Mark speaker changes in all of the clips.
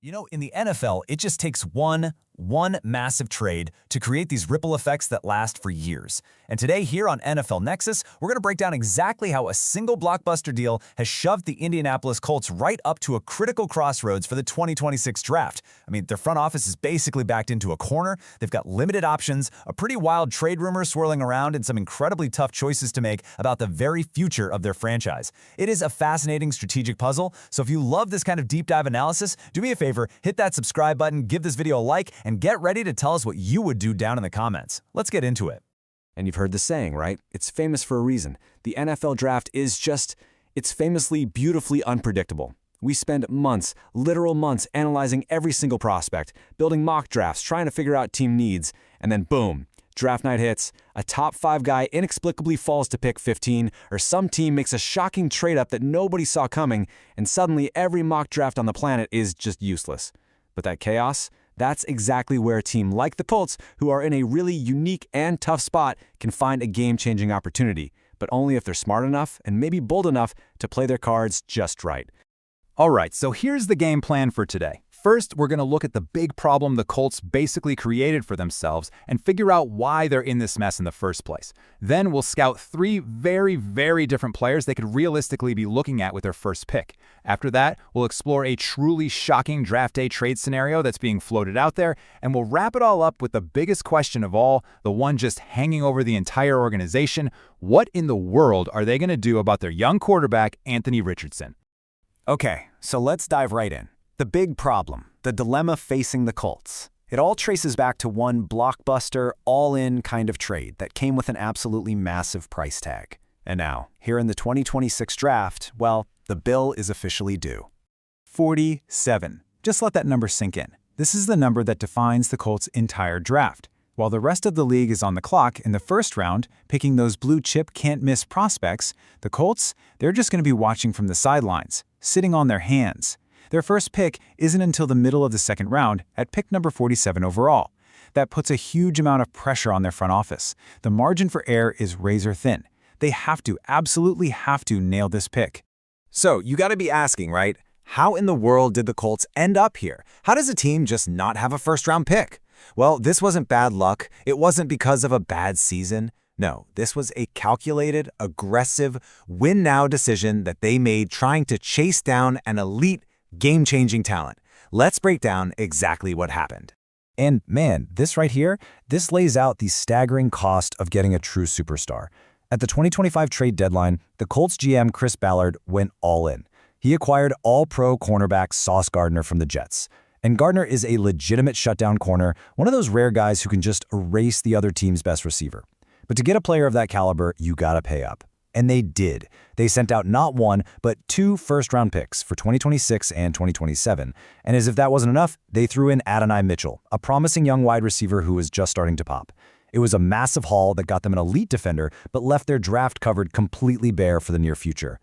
Speaker 1: You know, in the NFL, it just takes one massive trade to create these ripple effects that last for years. And today here on NFL Nexus, we're going to break down exactly how a single blockbuster deal has shoved the Indianapolis Colts right up to a critical crossroads for the 2026 draft. I mean, their front office is basically backed into a corner. They've got limited options, a pretty wild trade rumor swirling around, and some incredibly tough choices to make about the very future of their franchise. It is a fascinating strategic puzzle, so if you love this kind of deep dive analysis, do me a favor, hit that subscribe button, give this video a like, and get ready to tell us what you would do down in the comments. Let's get into it.
Speaker 2: And you've heard the saying, right? It's famous for a reason. The NFL draft is it's famously beautifully unpredictable. We spend months, literal months, analyzing every single prospect, building mock drafts, trying to figure out team needs, and then boom, draft night hits, a top 5 guy inexplicably falls to pick 15, or some team makes a shocking trade-up that nobody saw coming, and suddenly every mock draft on the planet is just useless. But that chaos? That's exactly where a team like the Colts, who are in a really unique and tough spot, can find a game-changing opportunity, but only if they're smart enough and maybe bold enough to play their cards just right.
Speaker 3: All right, so here's the game plan for today. First, we're going to look at the big problem the Colts basically created for themselves and figure out why they're in this mess in the first place. Then we'll scout 3 very different players they could realistically be looking at with their first pick. After that, we'll explore a truly shocking draft day trade scenario that's being floated out there, and we'll wrap it all up with the biggest question of all, the one just hanging over the entire organization. What in the world are they going to do about their young quarterback, Anthony Richardson?
Speaker 1: Okay, so let's dive right in. The big problem, the dilemma facing the Colts. It all traces back to one blockbuster, all-in kind of trade that came with an absolutely massive price tag. And now, here in the 2026 draft, well, the bill is officially due.
Speaker 3: 47. Just let that number sink in. This is the number that defines the Colts' entire draft. While the rest of the league is on the clock in the first round, picking those blue-chip can't-miss prospects, the Colts, they're just going to be watching from the sidelines, sitting on their hands. Their first pick isn't until the middle of the second round at pick number 47 overall. That puts a huge amount of pressure on their front office. The margin for error is razor thin. They absolutely have to nail this pick.
Speaker 1: So, you gotta be asking, right? How in the world did the Colts end up here? How does a team just not have a first-round pick? Well, this wasn't bad luck. It wasn't because of a bad season. No, this was a calculated, aggressive, win-now decision that they made trying to chase down an elite, game-changing talent. Let's break down exactly what happened. And man, this right here, this lays out the staggering cost of getting a true superstar. At the 2025 trade deadline, the Colts GM Chris Ballard went all in. He acquired all-pro cornerback Sauce Gardner from the Jets. And Gardner is a legitimate shutdown corner, one of those rare guys who can just erase the other team's best receiver. But to get a player of that caliber, you gotta pay up. And they did. They sent out not 1, but 2 first-round picks for 2026 and 2027. And as if that wasn't enough, they threw in Adonai Mitchell, a promising young wide receiver who was just starting to pop. It was a massive haul that got them an elite defender, but left their draft cupboard completely bare for the near future.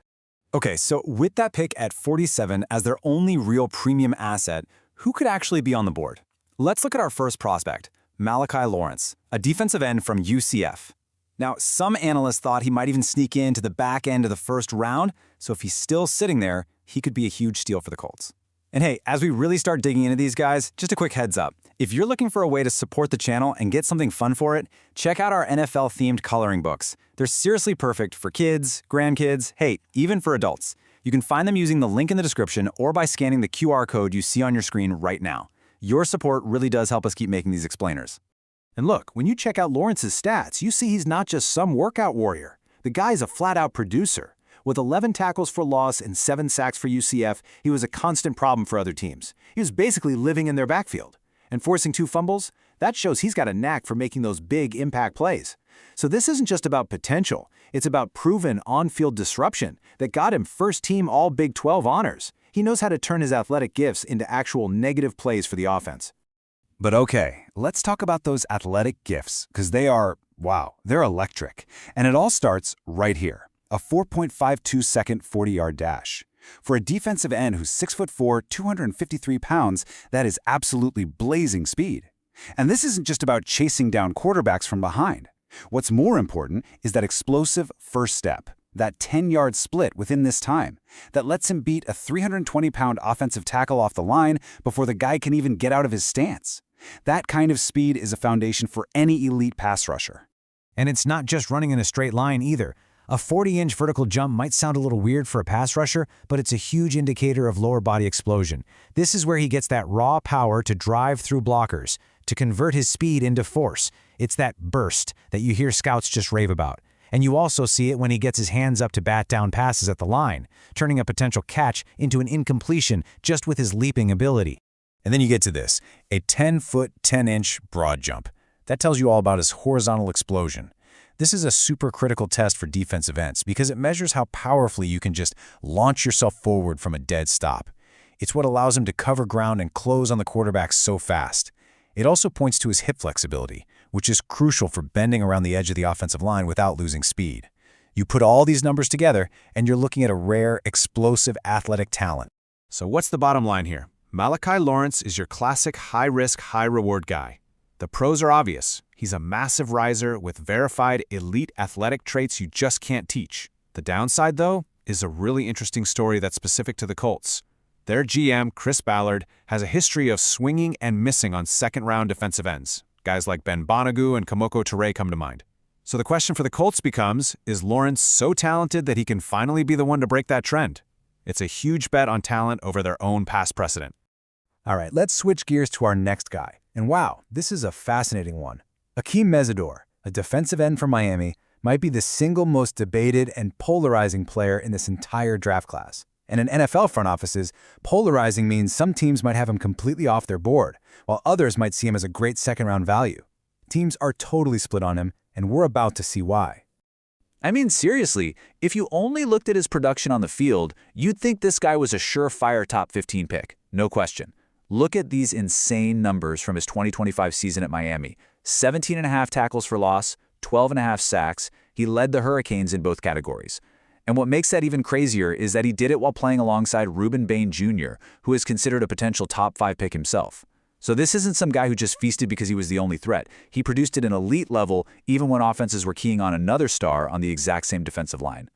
Speaker 1: Okay, so with that pick at 47 as their only real premium asset, who could actually be on the board? Let's look at our first prospect, Malachi Lawrence, a defensive end from UCF. Now, some analysts thought he might even sneak into the back end of the first round, so if he's still sitting there, he could be a huge steal for the Colts. And hey, as we really start digging into these guys, just a quick heads up. If you're looking for a way to support the channel and get something fun for it, check out our NFL-themed coloring books. They're seriously perfect for kids, grandkids, hey, even for adults. You can find them using the link in the description or by scanning the QR code you see on your screen right now. Your support really does help us keep making these explainers.
Speaker 3: And look, when you check out Lawrence's stats, you see he's not just some workout warrior. The guy's a flat-out producer. With 11 tackles for loss and 7 sacks for UCF, he was a constant problem for other teams. He was basically living in their backfield. And forcing 2 fumbles, that shows he's got a knack for making those big impact plays. So this isn't just about potential. It's about proven on-field disruption that got him first-team All-Big 12 honors. He knows how to turn his athletic gifts into actual negative plays for the offense.
Speaker 1: But okay, let's talk about those athletic gifts, because they're electric. And it all starts right here, a 4.52-second 40-yard dash. For a defensive end who's 6'4", 253 pounds, that is absolutely blazing speed. And this isn't just about chasing down quarterbacks from behind. What's more important is that explosive first step.
Speaker 4: that 10-yard split within this time, that lets him beat a 320-pound offensive tackle off the line before the guy can even get out of his stance. That kind of speed is a foundation for any elite pass rusher.
Speaker 5: And it's not just running in a straight line either. A 40-inch vertical jump might sound a little weird for a pass rusher, but it's a huge indicator of lower body explosion. This is where he gets that raw power to drive through blockers, to convert his speed into force. It's that burst that you hear scouts just rave about. And you also see it when he gets his hands up to bat down passes at the line, turning a potential catch into an incompletion just with his leaping ability.
Speaker 1: And then you get to this, a 10-foot, 10-inch broad jump. That tells you all about his horizontal explosion. This is a super critical test for defensive ends because it measures how powerfully you can just launch yourself forward from a dead stop. It's what allows him to cover ground and close on the quarterback so fast. It also points to his hip flexibility, which is crucial for bending around the edge of the offensive line without losing speed. You put all these numbers together, and you're looking at a rare, explosive athletic talent.
Speaker 2: So what's the bottom line here? Malachi Lawrence is your classic high-risk, high-reward guy. The pros are obvious. He's a massive riser with verified elite athletic traits you just can't teach. The downside, though, is a really interesting story that's specific to the Colts. Their GM, Chris Ballard, has a history of swinging and missing on second-round defensive ends. Guys like Ben Bonagou and Kamoko Toure come to mind. So the question for the Colts becomes, is Lawrence so talented that he can finally be the one to break that trend? It's a huge bet on talent over their own past precedent.
Speaker 3: All right, let's switch gears to our next guy. And wow, this is a fascinating one. Hakee Mesidor, a defensive end from Miami, might be the single most debated and polarizing player in this entire draft class. And in NFL front offices, polarizing means some teams might have him completely off their board, while others might see him as a great second-round value. Teams are totally split on him, and we're about to see why.
Speaker 4: I mean, seriously, if you only looked at his production on the field, you'd think this guy was a surefire top 15 pick, no question. Look at these insane numbers from his 2025 season at Miami. 17.5 tackles for loss, 12.5 sacks. He led the Hurricanes in both categories. And what makes that even crazier is that he did it while playing alongside Reuben Bain Jr., who is considered a potential top 5 pick himself. So this isn't some guy who just feasted because he was the only threat. He produced at an elite level even when offenses were keying on another star on the exact same defensive line.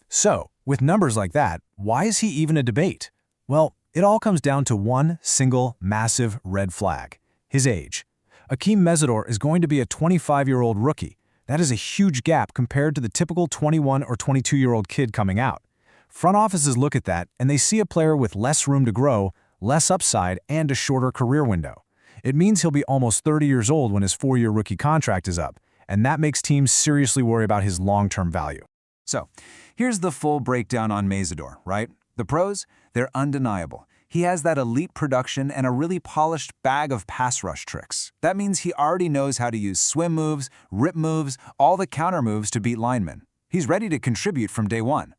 Speaker 5: So, with numbers like that, why is he even a debate? Well, it all comes down to one single massive red flag: his age. Hakee Mesidor is going to be a 25-year-old rookie. That is a huge gap compared to the typical 21 or 22-year-old kid coming out. Front offices look at that and they see a player with less room to grow, less upside, and a shorter career window. It means he'll be almost 30 years old when his 4-year rookie contract is up, and that makes teams seriously worry about his long-term value.
Speaker 3: So, here's the full breakdown on Mesidor, right? The pros? They're undeniable. He has that elite production and a really polished bag of pass rush tricks. That means he already knows how to use swim moves, rip moves, all the counter moves to beat linemen. He's ready to contribute from day one.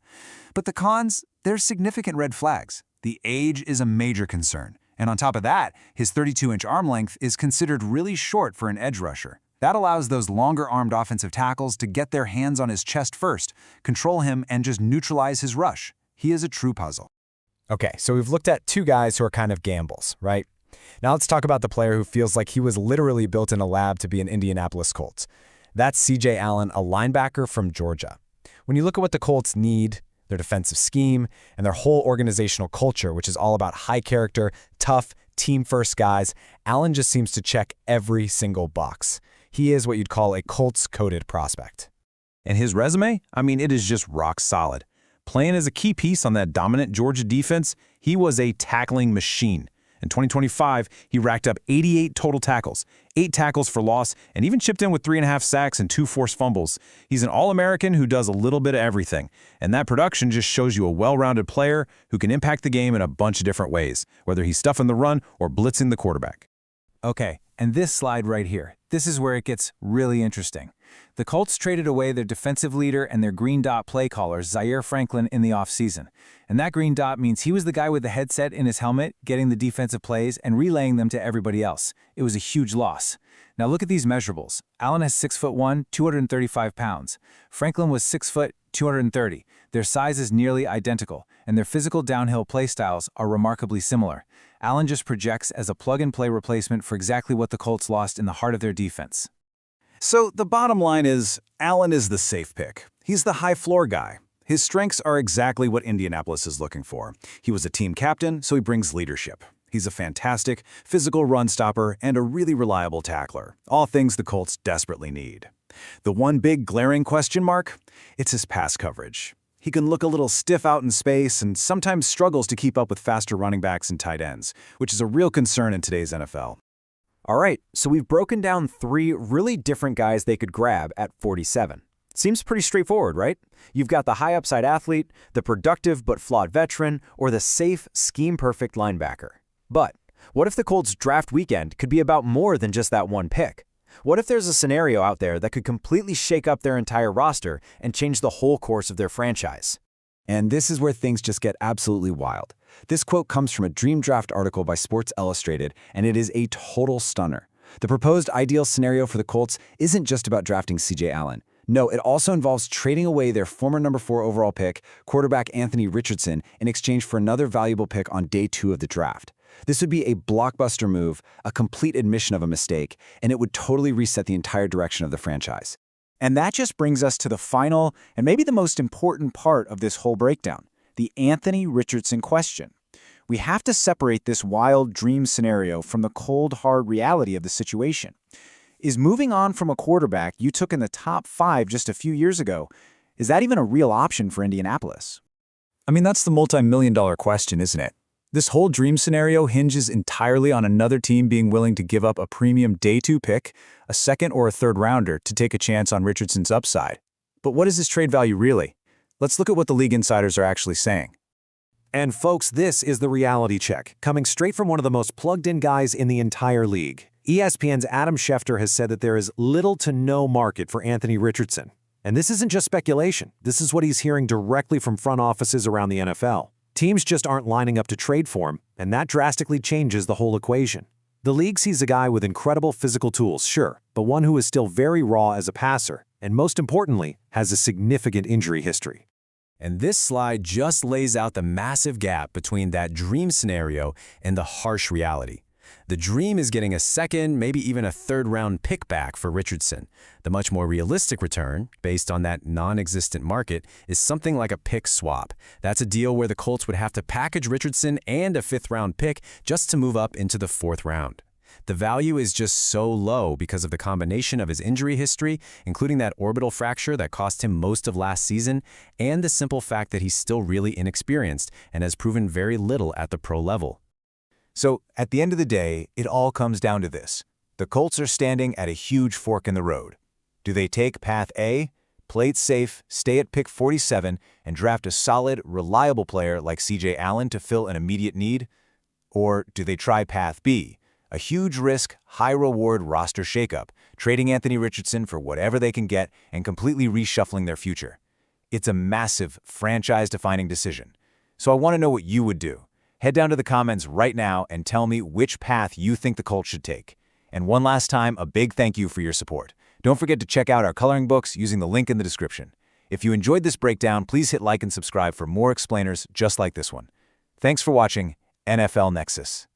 Speaker 3: But the cons? There's significant red flags. The age is a major concern. And on top of that, his 32-inch arm length is considered really short for an edge rusher. That allows those longer-armed offensive tackles to get their hands on his chest first, control him, and just neutralize his rush. He is a true puzzle.
Speaker 1: Okay, so we've looked at two guys who are kind of gambles, right? Now let's talk about the player who feels like he was literally built in a lab to be an Indianapolis Colts. That's C.J. Allen, a linebacker from Georgia. When you look at what the Colts need, their defensive scheme, and their whole organizational culture, which is all about high character, tough, team-first guys, Allen just seems to check every single box. He is what you'd call a Colts-coded prospect.
Speaker 2: And his resume? I mean, it is just rock solid. Playing as a key piece on that dominant Georgia defense, he was a tackling machine. In 2025, he racked up 88 total tackles, 8 tackles for loss, and even chipped in with 3.5 sacks and 2 forced fumbles. He's an All-American who does a little bit of everything, and that production just shows you a well-rounded player who can impact the game in a bunch of different ways, whether he's stuffing the run or blitzing the quarterback.
Speaker 5: Okay, and this slide right here, this is where it gets really interesting. The Colts traded away their defensive leader and their green dot play caller, Zaire Franklin, in the offseason. And that green dot means he was the guy with the headset in his helmet, getting the defensive plays and relaying them to everybody else. It was a huge loss. Now look at these measurables. Allen is 6'1", 235 pounds. Franklin was 6 foot, 230. Their size is nearly identical, and their physical downhill play styles are remarkably similar. Allen just projects as a plug-and-play replacement for exactly what the Colts lost in the heart of their defense.
Speaker 2: So the bottom line is, Allen is the safe pick. He's the high-floor guy. His strengths are exactly what Indianapolis is looking for. He was a team captain, so he brings leadership. He's a fantastic, physical run stopper and a really reliable tackler, all things the Colts desperately need. The one big glaring question mark? It's his pass coverage. He can look a little stiff out in space and sometimes struggles to keep up with faster running backs and tight ends, which is a real concern in today's NFL.
Speaker 6: All right, so we've broken down 3 really different guys they could grab at 47. Seems pretty straightforward, right? You've got the high upside athlete, the productive but flawed veteran, or the safe, scheme-perfect linebacker. But what if the Colts' draft weekend could be about more than just that one pick? What if there's a scenario out there that could completely shake up their entire roster and change the whole course of their franchise?
Speaker 2: And this is where things just get absolutely wild. This quote comes from a Dream Draft article by Sports Illustrated, and it is a total stunner. The proposed ideal scenario for the Colts isn't just about drafting C.J. Allen. No, it also involves trading away their former number 4 overall pick, quarterback Anthony Richardson, in exchange for another valuable pick on day 2 of the draft. This would be a blockbuster move, a complete admission of a mistake, and it would totally reset the entire direction of the franchise.
Speaker 5: And that just brings us to the final and maybe the most important part of this whole breakdown, the Anthony Richardson question. We have to separate this wild dream scenario from the cold, hard reality of the situation. Is moving on from a quarterback you took in the top 5 just a few years ago, is that even a real option for Indianapolis?
Speaker 4: I mean, that's the multi-million-dollar question, isn't it? This whole dream scenario hinges entirely on another team being willing to give up a premium day 2 pick, a second or a third rounder to take a chance on Richardson's upside. But what is his trade value really? Let's look at what the league insiders are actually saying.
Speaker 7: And folks, this is the reality check, coming straight from one of the most plugged-in guys in the entire league. ESPN's Adam Schefter has said that there is little to no market for Anthony Richardson. And this isn't just speculation. This is what he's hearing directly from front offices around the NFL. Teams just aren't lining up to trade for him, and that drastically changes the whole equation. The league sees a guy with incredible physical tools, sure, but one who is still very raw as a passer, and most importantly, has a significant injury history.
Speaker 2: And this slide just lays out the massive gap between that dream scenario and the harsh reality. The dream is getting a second, maybe even a third-round pick back for Richardson. The much more realistic return, based on that non-existent market, is something like a pick swap. That's a deal where the Colts would have to package Richardson and a 5th-round pick just to move up into the 4th round. The value is just so low because of the combination of his injury history, including that orbital fracture that cost him most of last season, and the simple fact that he's still really inexperienced and has proven very little at the pro level.
Speaker 1: So, at the end of the day, it all comes down to this. The Colts are standing at a huge fork in the road. Do they take path A, play it safe, stay at pick 47, and draft a solid, reliable player like C.J. Allen to fill an immediate need? Or do they try path B, a huge risk, high-reward roster shakeup, trading Anthony Richardson for whatever they can get and completely reshuffling their future? It's a massive, franchise-defining decision. So I want to know what you would do. Head down to the comments right now and tell me which path you think the Colts should take. And one last time, a big thank you for your support. Don't forget to check out our coloring books using the link in the description. If you enjoyed this breakdown, please hit like and subscribe for more explainers just like this one. Thanks for watching NFL Nexus.